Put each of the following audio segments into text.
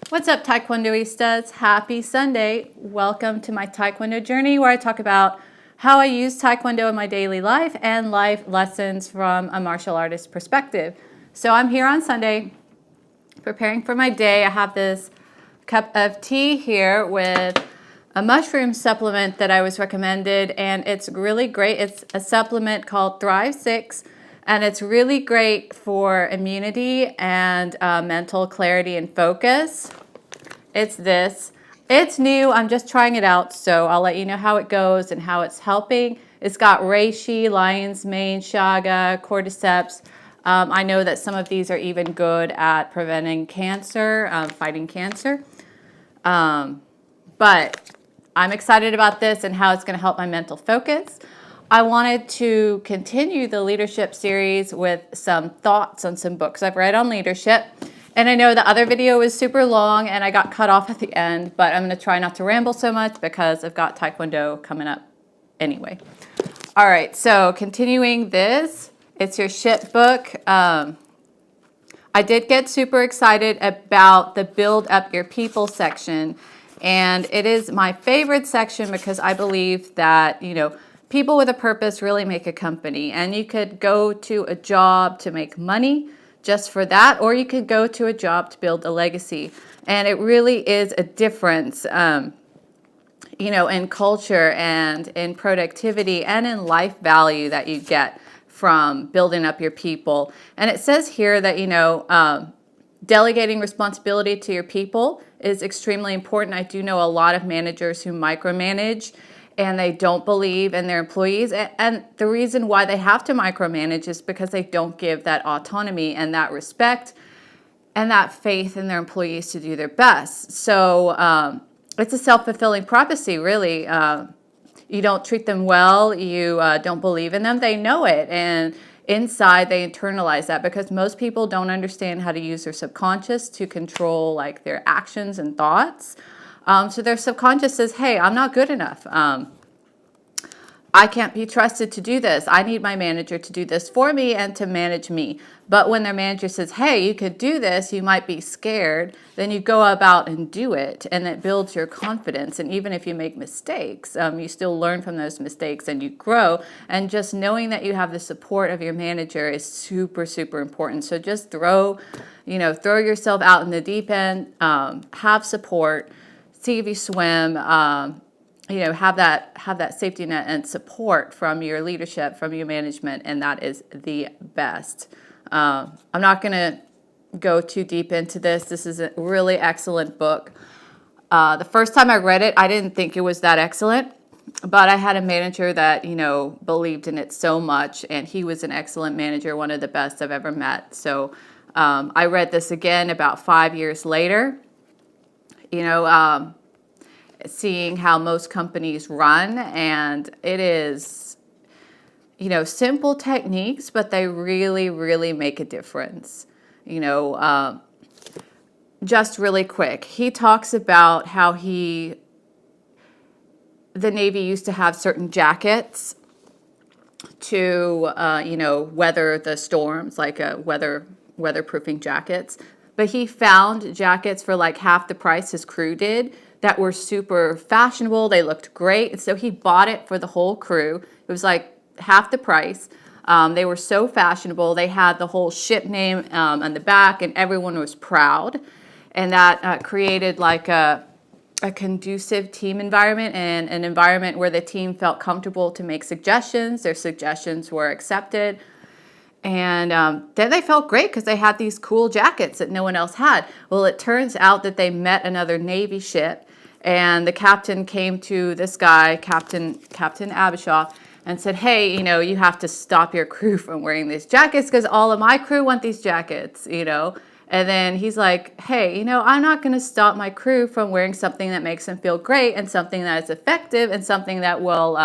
What's up, Taekwondoistas? Happy Sunday. Welcome to my Taekwondo journey where I talk about how I use Taekwondo in my daily life and life lessons from a martial artist perspective. So I'm here on Sunday preparing for my day. I have this cup of tea here with a mushroom supplement that I was recommended, and it's really great. It's a supplement called Thrive 6. And it's really great for immunity and mental clarity and focus. It's this. It's new. I'm just trying it out, so I'll let you know how it goes and how it's helping. It's got reishi, lion's mane, shaga, cordyceps. I know that some of these are even good at preventing cancer, fighting cancer. But I'm excited about this and how it's going to help my mental focus. I wanted to continue the leadership series with some thoughts on some books I've read on leadership. And I know the other video was super long and I got cut off at the end, but I'm going to try not to ramble so much because I've got Taekwondo coming up anyway. All right, so continuing this, it's your ship book. I did get super excited about the Build Up Your People section. And it is my favorite section because I believe that, people with a purpose really make a company, and you could go to a job to make money just for that, or you could go to a job to build a legacy. And it really is a difference, in culture and in productivity and in life value that you get from building up your people. And it says here that, delegating responsibility to your people is extremely important. I do know a lot of managers who micromanage and they don't believe in their employees. And the reason why they have to micromanage is because they don't give that autonomy and that respect and that faith in their employees to do their best. So it's a self-fulfilling prophecy, really. You don't treat them well, you don't believe in them, they know it. And inside they internalize that because most people don't understand how to use their subconscious to control their actions and thoughts. So their subconscious says, hey, I'm not good enough. I can't be trusted to do this. I need my manager to do this for me and to manage me. But when their manager says, hey, you could do this, you might be scared, then you go about and do it, and it builds your confidence. And even if you make mistakes, you still learn from those mistakes and you grow. And just knowing that you have the support of your manager is super, super important. So just throw yourself out in the deep end, have support, see if you swim, have that safety net and support from your leadership, from your management, and that is the best. I'm not going to go too deep into this. This is a really excellent book. The first time I read it, I didn't think it was that excellent, but I had a manager that, believed in it so much, and he was an excellent manager, one of the best I've ever met. So I read this again about 5 years later, seeing how most companies run, and it is, simple techniques, but they really, really make a difference. Just really quick, he talks about how the Navy used to have certain jackets to, weather the storms, like weatherproofing jackets. But he found jackets for half the price his crew did that were super fashionable. They looked great. And so he bought it for the whole crew. It was half the price. They were so fashionable. They had the whole ship name on the back, and everyone was proud. And that created a conducive team environment and an environment where the team felt comfortable to make suggestions. Their suggestions were accepted. And then they felt great because they had these cool jackets that no one else had. Well, it turns out that they met another Navy ship, and the captain came to this guy, Captain Abishoff, and said, hey, you have to stop your crew from wearing these jackets because all of my crew want these jackets, And then he's like, hey, I'm not going to stop my crew from wearing something that makes them feel great and something that is effective and something that will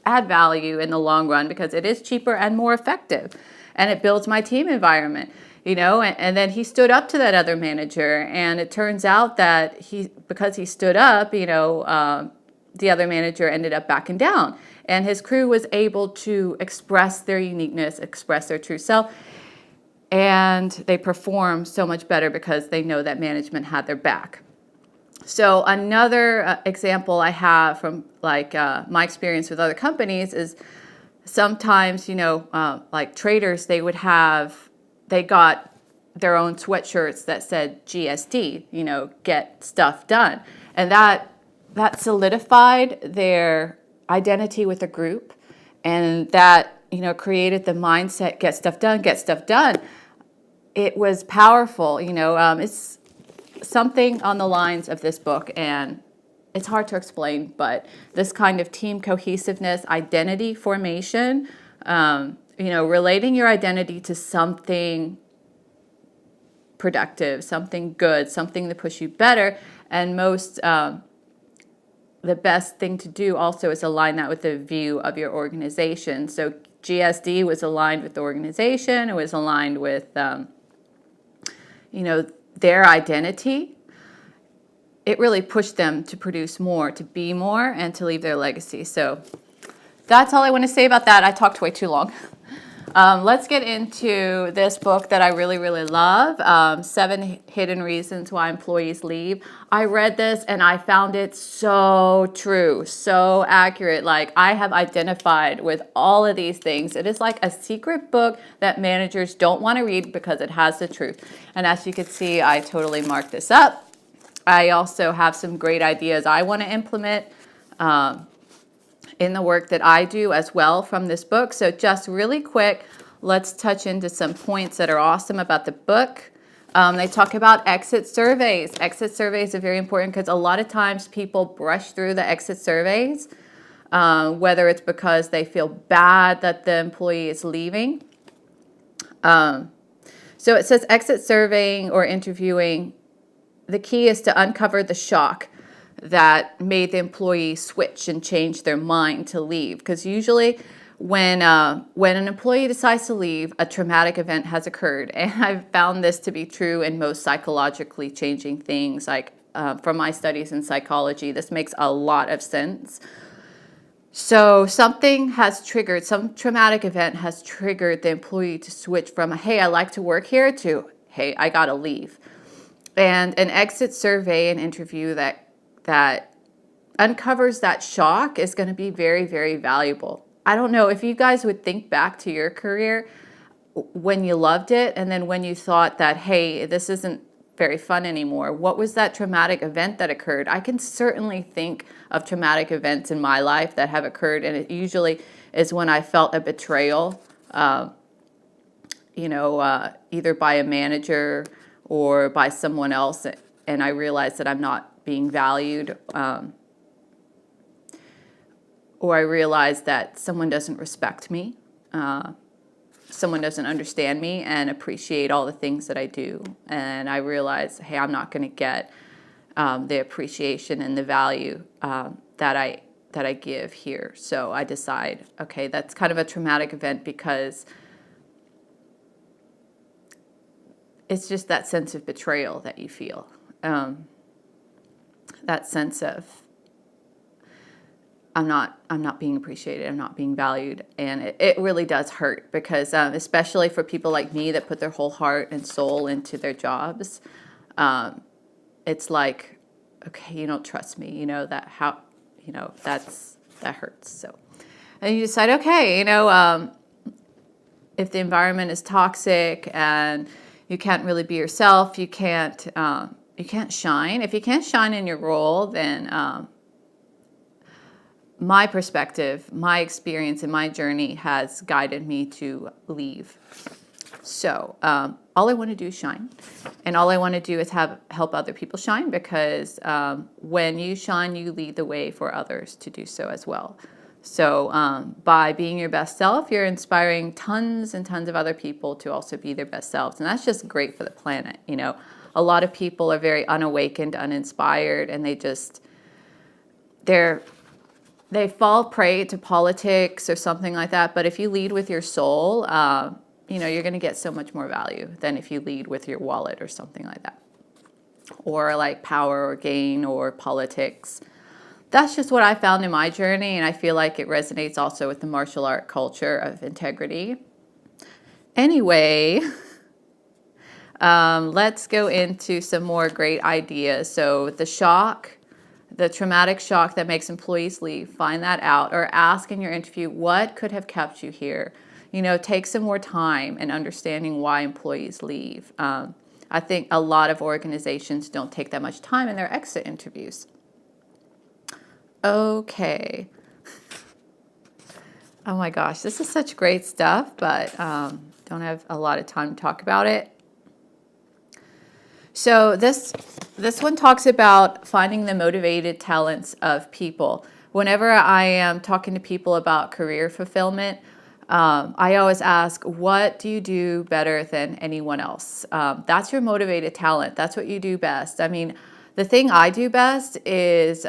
add value in the long run because it is cheaper and more effective. And it builds my team environment, and then he stood up to that other manager. And it turns out that because he stood up, the other manager ended up backing down. And his crew was able to express their uniqueness, express their true self. and they perform so much better because they know that management had their back. So another example I have from like my experience with other companies is sometimes, like traders, they got their own sweatshirts that said GSD, get stuff done. And that solidified their identity with the group, and that, created the mindset, get stuff done, get stuff done. It was powerful, it's something on the lines of this book, and it's hard to explain, but this kind of team cohesiveness, identity formation, relating your identity to something productive, something good, something to push you better. And the best thing to do also is align that with the view of your organization. So GSD was aligned with the organization. It was aligned with, their identity. It really pushed them to produce more, to be more, and to leave their legacy. So that's all I want to say about that. I talked way too long. Let's get into this book that I really, really love, 7 Hidden Reasons Why Employees Leave. I read this and I found it so true, so accurate. Like, I have identified with all of these things. It is like a secret book that managers don't want to read because it has the truth. And as you can see, I totally marked this up. I also have some great ideas I want to implement in the work that I do as well from this book. So just really quick, let's touch into some points that are awesome about the book. They talk about exit surveys. Exit surveys are very important because a lot of times people brush through the exit surveys, whether it's because they feel bad that the employee is leaving. So it says exit surveying or interviewing, the key is to uncover the shock that made the employee switch and change their mind to leave. Because usually when an employee decides to leave, a traumatic event has occurred. And I've found this to be true in most psychologically changing things. Like from my studies in psychology, this makes a lot of sense. So something has triggered, some traumatic event has triggered the employee to switch from, hey, I like to work here, to, hey, I gotta leave. And an exit survey and interview that uncovers that shock is going to be very, very valuable. I don't know if you guys would think back to your career when you loved it, and then when you thought that, hey, this isn't very fun anymore. What was that traumatic event that occurred? I can certainly think of traumatic events in my life that have occurred, and it usually is when I felt a betrayal, either by a manager or by someone else, and I realized that I'm not being valued, or I realize that someone doesn't respect me, someone doesn't understand me and appreciate all the things that I do, and I realize, hey, I'm not going to get the appreciation and the value that I give here. So I decide, okay, that's kind of a traumatic event because it's just that sense of betrayal that you feel. That sense of I'm not being appreciated, I'm not being valued, and it really does hurt because especially for people like me that put their whole heart and soul into their jobs, it's like, okay, you don't trust me, that hurts. So, and you decide, okay, if the environment is toxic and you can't really be yourself, you can't shine. If you can't shine in your role, then my perspective, my experience, and my journey has guided me to leave. So all I want to do is shine, and all I want to do is help other people shine, because when you shine, you lead the way for others to do so as well. So by being your best self, you're inspiring tons and tons of other people to also be their best selves, and that's just great for the planet. A lot of people are very unawakened, uninspired, and they fall prey to politics or something like that. But if you lead with your soul, you're going to get so much more value than if you lead with your wallet or something like that, or like power or gain or politics. That's just what I found in my journey, and I feel like it resonates also with the martial art culture of integrity. Anyway, Let's go into some more great ideas. So the traumatic shock that makes employees leave, find that out, or ask in your interview, what could have kept you here? Take some more time in understanding why employees leave. I think a lot of organizations don't take that much time in their exit interviews. Okay. Oh my gosh, this is such great stuff, but don't have a lot of time to talk about it. So this one talks about finding the motivated talents of people. Whenever I am talking to people about career fulfillment, I always ask, what do you do better than anyone else? That's your motivated talent. That's what you do best. I mean, the thing I do best is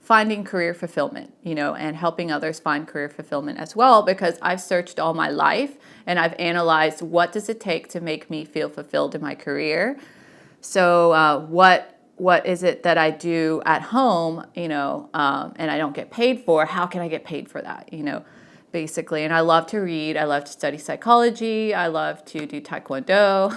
finding career fulfillment, and helping others find career fulfillment as well, because I've searched all my life and I've analyzed what does it take to make me feel fulfilled in my career. So what is it that I do at home, and I don't get paid for? How can I get paid for that, basically? And I love to read. I love to study psychology. I love to do taekwondo.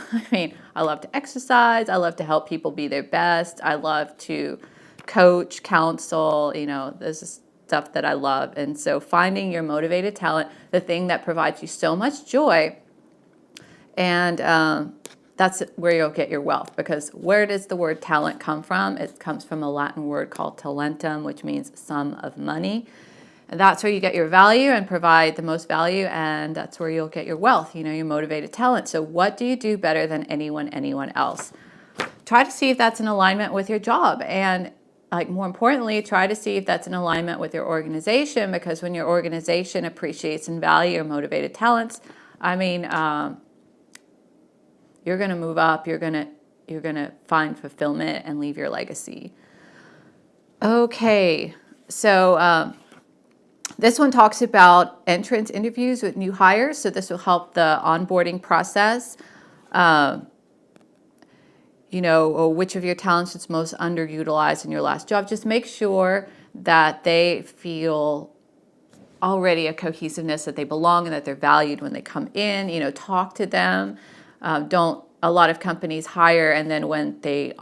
I love to exercise. I love to help people be their best. I love to coach, counsel, this is stuff that I love. And so finding your motivated talent, the thing that provides you so much joy, and that's where you'll get your wealth. Because where does the word talent come from? It comes from a Latin word called talentum, which means sum of money. And that's where you get your value and provide the most value, and that's where you'll get your wealth, your motivated talent. So what do you do better than anyone else? Try to see if that's in alignment with your job, and more importantly, try to see if that's in alignment with your organization, because when your organization appreciates and values your motivated talents, you're going to move up, you're going to find fulfillment and leave your legacy. Okay, so this one talks about entrance interviews with new hires, so this will help the onboarding process. Which of your talents is most underutilized in your last job. Just make sure that they feel already a cohesiveness, that they belong and that they're valued when they come in. Talk to them. A lot of companies hire, and then when the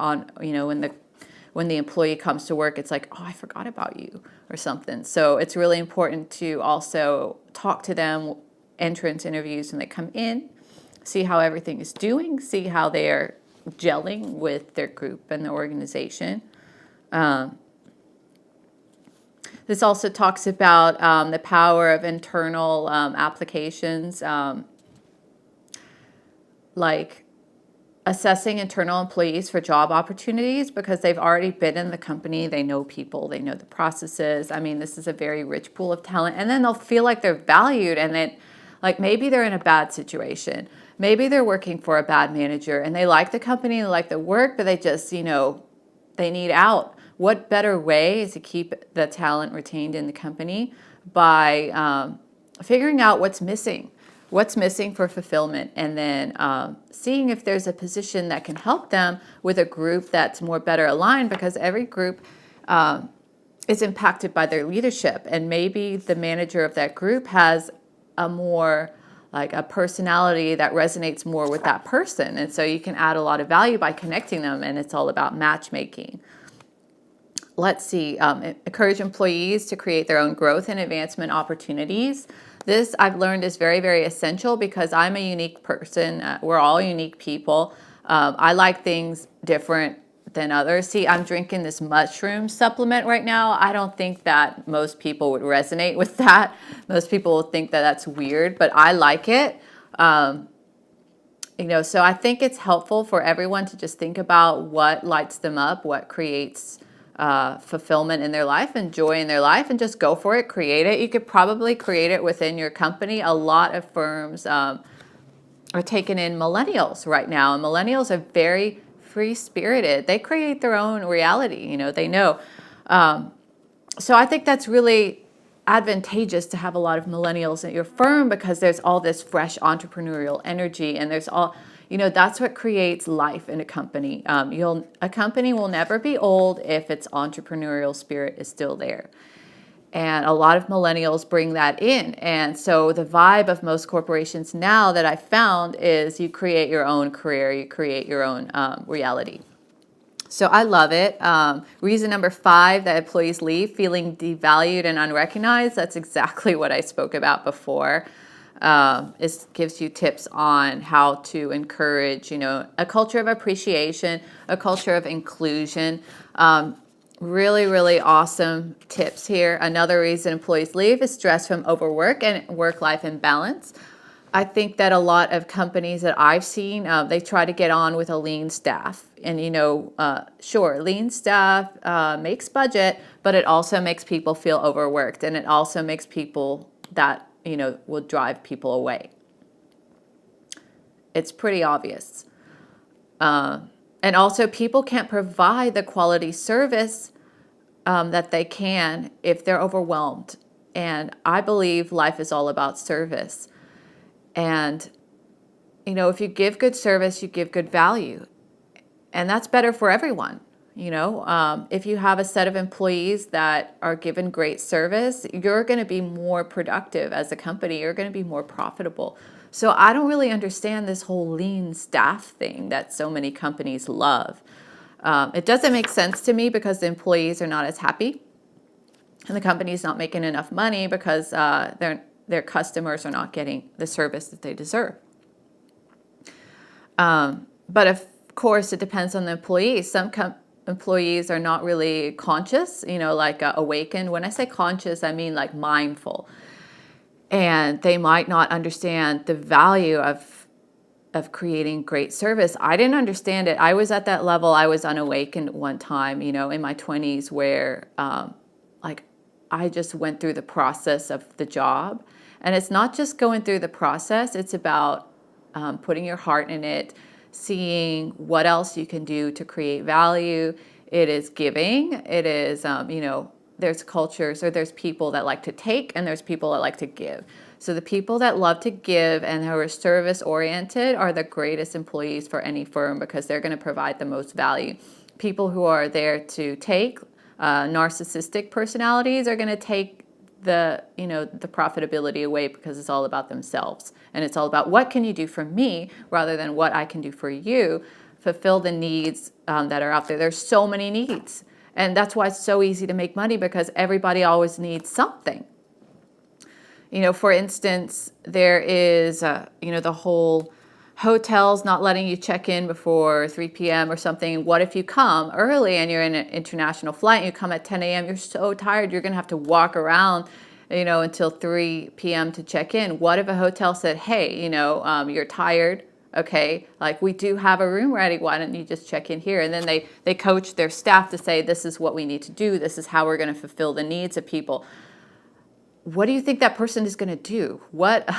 employee comes to work, it's like, oh, I forgot about you or something. So it's really important to also talk to them, entrance interviews when they come in, see how everything is doing, see how they are gelling with their group and the organization. This also talks about the power of internal applications, like assessing internal employees for job opportunities, because they've already been in the company, they know people, they know the processes. This is a very rich pool of talent, and then they'll feel like they're valued, and then maybe they're in a bad situation. Maybe they're working for a bad manager and they like the company, they like the work, but they just, they need out. What better way is to keep the talent retained in the company by figuring out what's missing for fulfillment, and then seeing if there's a position that can help them with a group that's more better aligned, because every group is impacted by their leadership, and maybe the manager of that group has a personality that resonates more with that person. And so you can add a lot of value by connecting them, and it's all about matchmaking. Let's see, encourage employees to create their own growth and advancement opportunities. This I've learned is very, very essential, because I'm a unique person. We're all unique people. I like things different than others. See, I'm drinking this mushroom supplement right now. I don't think that most people would resonate with that. Most people will think that that's weird, but I like it. So I think it's helpful for everyone to just think about what lights them up, what creates fulfillment in their life and joy in their life, and just go for it, create it. You could probably create it within your company. A lot of firms are taking in millennials right now, and millennials are very free-spirited. They create their own reality, they know. So I think that's really advantageous to have a lot of millennials at your firm, because there's all this fresh entrepreneurial energy, and there's all, that's what creates life in a company. A company will never be old if its entrepreneurial spirit is still there. And a lot of millennials bring that in. And so the vibe of most corporations now that I found is you create your own career, you create your own reality. So I love it. Reason number 5 that employees leave, feeling devalued and unrecognized. That's exactly what I spoke about before. It gives you tips on how to encourage, a culture of appreciation, a culture of inclusion. Really, really awesome tips here. Another reason employees leave is stress from overwork and work-life imbalance. I think that a lot of companies that I've seen, they try to get on with a lean staff. And, sure, lean staff makes budget, but it also makes people feel overworked. And it also makes people that, will drive people away. It's pretty obvious. And also, people can't provide the quality service that they can if they're overwhelmed. And I believe life is all about service. And, if you give good service, you give good value. And that's better for everyone. If you have a set of employees that are given great service, you're going to be more productive as a company. You're going to be more profitable. So I don't really understand this whole lean staff thing that so many companies love. It doesn't make sense to me because the employees are not as happy and the company's not making enough money because their customers are not getting the service that they deserve. But of course, it depends on the employees. Some employees are not really conscious, like awaken. When I say conscious, I mean like mindful. And they might not understand the value of creating great service. I didn't understand it. I was at that level. I was unawakened one time, in my 20s where I just went through the process of the job. And it's not just going through the process. It's about putting your heart in it, seeing what else you can do to create value. It is giving. It is, there's cultures or there's people that like to take and there's people that like to give. So the people that love to give and who are service oriented are the greatest employees for any firm because they're going to provide the most value. People who are there to take, narcissistic personalities are going to take the profitability away because it's all about themselves. And it's all about what can you do for me rather than what I can do for you. Fulfill the needs that are out there. There's so many needs. And that's why it's so easy to make money because everybody always needs something. For instance, there is, the whole hotels not letting you check in before 3 p.m. or something. What if you come early and you're in an international flight and you come at 10 a.m.? You're so tired. You're going to have to walk around, until 3 p.m. to check in. What if a hotel said, hey, you're tired. Okay, we do have a room ready. Why don't you just check in here? And then they coach their staff to say, this is what we need to do. This is how we're going to fulfill the needs of people. What do you think that person is going to do? What,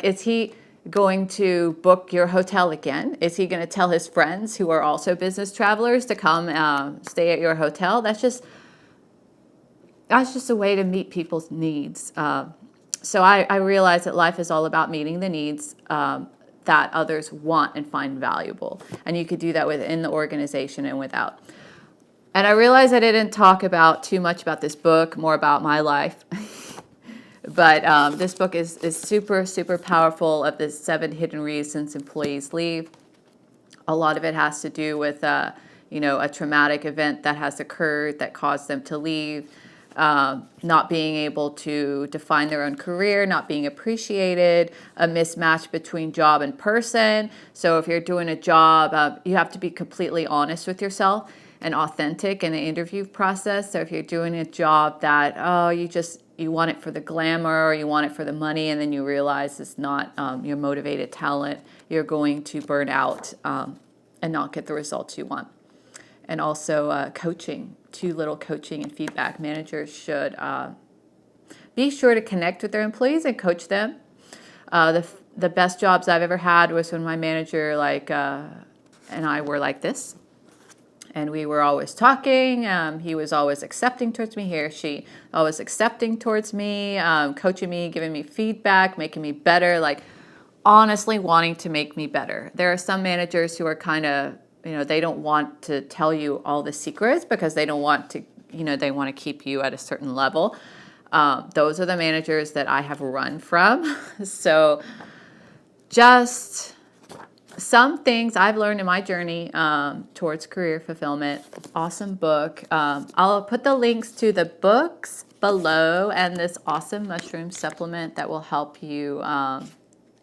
is he going to book your hotel again? Is he going to tell his friends who are also business travelers to come stay at your hotel? That's just a way to meet people's needs. So I realize that life is all about meeting the needs that others want and find valuable. And you could do that within the organization and without. And I realize I didn't talk too much about this book, more about my life. But this book is super, super powerful of the 7 hidden reasons employees leave. A lot of it has to do with, a traumatic event that has occurred that caused them to leave. Not being able to define their own career, not being appreciated, a mismatch between job and person. So if you're doing a job, you have to be completely honest with yourself and authentic in the interview process. So if you're doing a job that, you want it for the glamour or you want it for the money, and then you realize it's not your motivated talent, you're going to burn out and not get the results you want. And also coaching. Too little coaching and feedback. Managers should be sure to connect with their employees and coach them. The best jobs I've ever had was when my manager and I were like this. And we were always talking. He was always accepting towards me. He or she always accepting towards me, coaching me, giving me feedback, making me better, honestly wanting to make me better. There are some managers who are kind of, they don't want to tell you all the secrets because they don't want to, they want to keep you at a certain level. Those are the managers that I have run from. So just some things I've learned in my journey towards career fulfillment. Awesome book. I'll put the links to the books below and this awesome mushroom supplement that will help you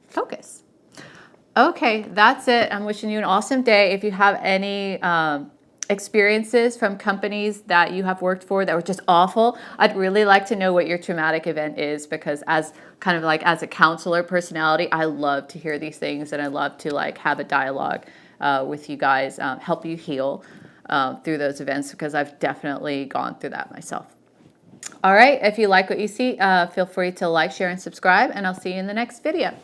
focus. Okay, that's it. I'm wishing you an awesome day. If you have any experiences from companies that you have worked for that were just awful, I'd really like to know what your traumatic event is, because as kind of like as a counselor personality, I love to hear these things, and I love to like have a dialogue with you guys, help you heal through those events, because I've definitely gone through that myself. All right, if you like what you see, feel free to like, share, and subscribe, and I'll see you in the next video.